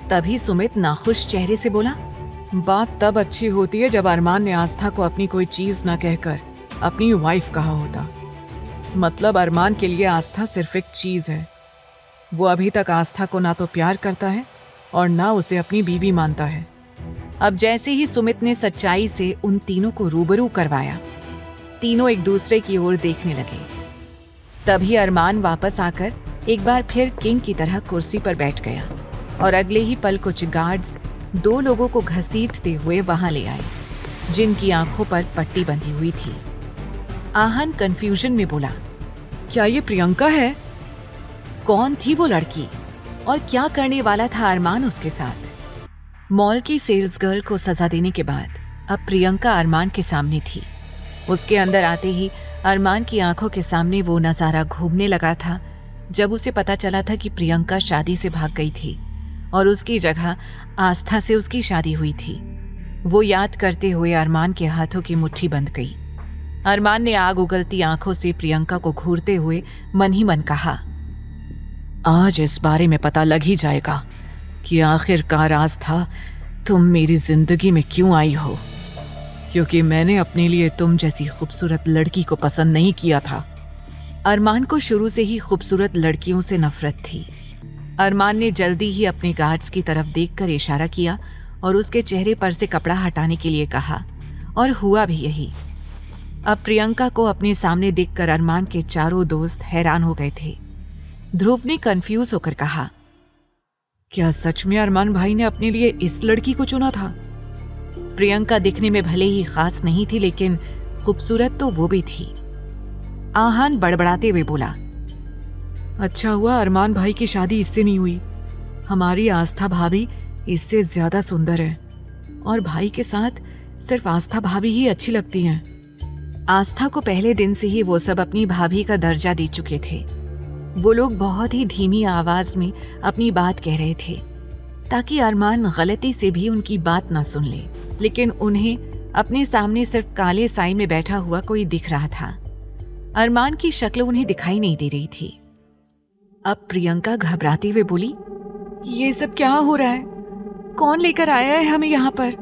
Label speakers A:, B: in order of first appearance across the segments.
A: तभी सुमित नाखुश चेहरे से बोला,
B: बात तब अच्छी होती है जब अरमान ने आस्था को अपनी कोई चीज न कहकर अपनी वाइफ कहा होता। मतलब अरमान के लिए आस्था सिर्फ एक चीज है। वो अभी तक आस्था को ना तो प्यार करता है और ना उसे अपनी बीवी मानता है।
A: अब जैसे ही सुमित ने सच्चाई से उन तीनों को रूबरू करवाया, तीनों एक दूसरे की ओर देखने लगे। तभी अरमान वापस आकर एक बार फिर किंग की तरह कुर्सी पर बैठ गया और अगले ही पल कुछ गार्ड्स 2 लोगों को घसीटते हुए वहां ले आए, जिनकी आंखों पर पट्टी बंधी हुई थी। आहन कंफ्यूजन में बोला,
B: क्या ये प्रियंका है?
A: कौन थी वो लड़की और क्या करने वाला था अरमान उसके साथ? मॉल की सेल्स गर्ल को सजा देने के बाद अब प्रियंका अरमान के सामने थी। उसके अंदर आते ही अरमान की आंखों के सामने वो नजारा घूमने लगा था जब उसे पता चला था कि प्रियंका शादी से भाग गई थी और उसकी जगह आस्था से उसकी शादी हुई थी। वो याद करते हुए अरमान के हाथों की मुट्ठी बंध गई। अरमान ने आग उगलती आंखों से प्रियंका को घूरते हुए मन ही मन कहा,
B: आज इस बारे में पता लग ही जाएगा कि आखिरकार आस्था तुम मेरी जिंदगी में क्यों आई हो, क्योंकि मैंने अपने लिए तुम जैसी खूबसूरत लड़की को पसंद नहीं किया था।
A: अरमान को शुरू से ही खूबसूरत लड़कियों से नफरत थी। अरमान ने जल्दी ही अपने गार्ड्स की तरफ देखकर इशारा किया और उसके चेहरे पर से कपड़ा हटाने के लिए कहा, और हुआ भी यही। अब प्रियंका को अपने सामने देखकर अरमान के चारों दोस्त हैरान हो गए थे। ध्रुव ने कंफ्यूज होकर कहा,
B: क्या सच में अरमान भाई ने अपने लिए इस लड़की को चुना था?
A: प्रियंका दिखने में भले ही खास नहीं थी, लेकिन खूबसूरत तो वो भी थी। आहन बड़बड़ाते हुए बोला,
B: अच्छा हुआ अरमान भाई की शादी इससे नहीं हुई। हमारी आस्था भाभी इससे ज्यादा सुंदर है और भाई के साथ सिर्फ आस्था भाभी ही अच्छी लगती हैं।
A: आस्था को पहले दिन से ही वो सब अपनी भाभी का दर्जा दे चुके थे। वो लोग बहुत ही धीमी आवाज में अपनी बात कह रहे थे ताकि अरमान गलती से भी उनकी बात ना सुन ले, लेकिन उन्हें अपने सामने सिर्फ काले साई में बैठा हुआ कोई दिख रहा था। अरमान की शक्ल उन्हें दिखाई नहीं दे रही थी। अब प्रियंका घबराते हुए बोली,
B: ये सब क्या हो रहा है? कौन लेकर आया है हमें यहाँ पर?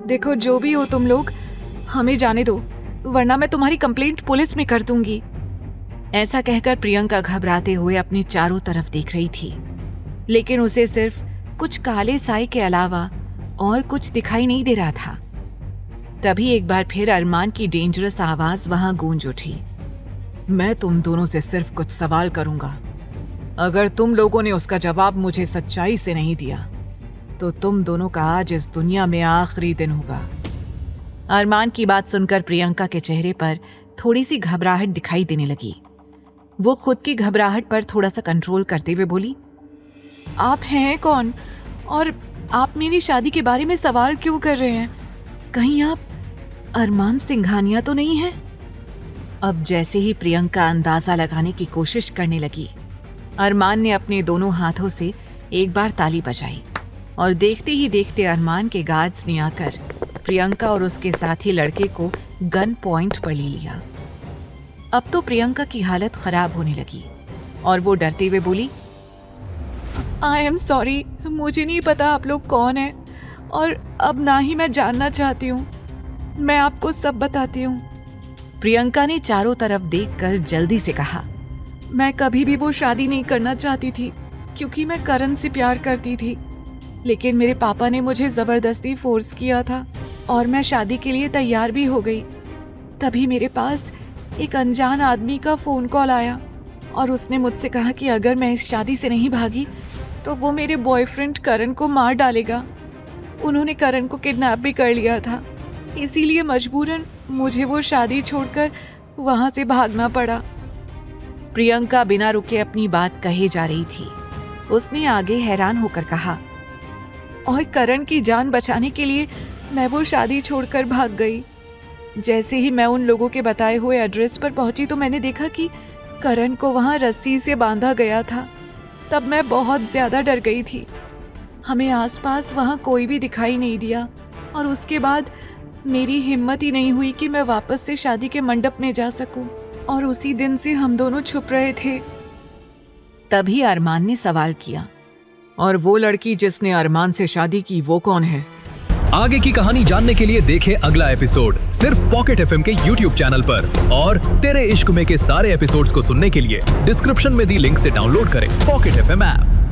B: देखो, जो भी हो तुम लोग, हमें जाने दो, वरना मैं तुम्हारी कंप्लेंट पुलिस में कर दूंगी।
A: ऐसा कहकर प्रियंका घबराते हुए अपनी चारों तरफ देख रही थी, लेकिन उसे सिर्फ कुछ काले साई के अलावा और कुछ दिखाई नहीं दे रहा था। तभी एक बार फिर अरमान की डेंजरस आवाज वहां गूंज उठी,
B: मैं तुम दोनों से सिर्फ कुछ सवाल करूंगा। अगर तुम लोगों ने उसका जवाब मुझे सच्चाई से नहीं दिया तो तुम दोनों का आज इस दुनिया में आखिरी दिन होगा।
A: अरमान की बात सुनकर प्रियंका के चेहरे पर थोड़ी सी घबराहट दिखाई देने लगी। वो खुद की घबराहट पर थोड़ा सा कंट्रोल करते हुए बोली,
B: आप हैं कौन और आप मेरी शादी के बारे में सवाल क्यों कर रहे हैं? कहीं आप अरमान सिंघानिया तो नहीं है?
A: अब जैसे ही प्रियंका अंदाजा लगाने की कोशिश करने लगी, अरमान ने अपने दोनों हाथों से एक बार ताली बजाई और देखते ही देखते अरमान के गार्ड्स ने आकर प्रियंका और उसके साथी लड़के को गन पॉइंट पर ले लिया। अब तो प्रियंका की हालत खराब होने लगी और वो डरते हुए बोली,
B: आई एम सॉरी, मुझे नहीं पता आप लोग कौन हैं और अब ना ही मैं जानना चाहती हूँ। मैं आपको सब बताती हूँ।
A: प्रियंका ने चारों तरफ देखकर जल्दी से कहा,
B: मैं कभी भी वो शादी नहीं करना चाहती थी क्योंकि मैं करण से प्यार करती थी, लेकिन मेरे पापा ने मुझे जबरदस्ती फोर्स किया था और मैं शादी के लिए तैयार भी हो गई। तभी मेरे पास एक अनजान आदमी का फोन कॉल आया और उसने मुझसे कहा कि अगर मैं इस शादी से नहीं भागी तो वो मेरे बॉयफ्रेंड करण को मार डालेगा। उन्होंने करण को किडनैप भी कर लिया था, इसीलिए मजबूरन मुझे वो शादी छोड़कर वहां से भागना पड़ा।
A: प्रियंका बिना रुके अपनी बात कहे जा रही थी। उसने आगे हैरान होकर कहा,
B: और करण की जान बचाने के लिए मैं वो शादी छोड़कर भाग गई। जैसे ही मैं उन लोगों के बताए हुए एड्रेस पर पहुंची तो मैंने देखा कि करण को वहां रस्सी से बांधा गया था। तब मैं बहुत ज्यादा डर गई थी। हमें आसपास वहां कोई भी दिखाई नहीं दिया और उसके बाद मेरी हिम्मत ही नहीं हुई कि मैं वापस से शादी के मंडप में जा सकूं, और उसी दिन से हम दोनों छुप रहे थे।
A: तभी अरमान ने सवाल किया,
B: और वो लड़की जिसने अरमान से शादी की वो कौन है?
C: आगे की कहानी जानने के लिए देखें अगला एपिसोड सिर्फ पॉकेट एफएम के YouTube चैनल पर। और तेरे इश्क में के सारे एपिसोड्स को सुनने के लिए डिस्क्रिप्शन में दी लिंक से डाउनलोड करें पॉकेट एफएम ऐप।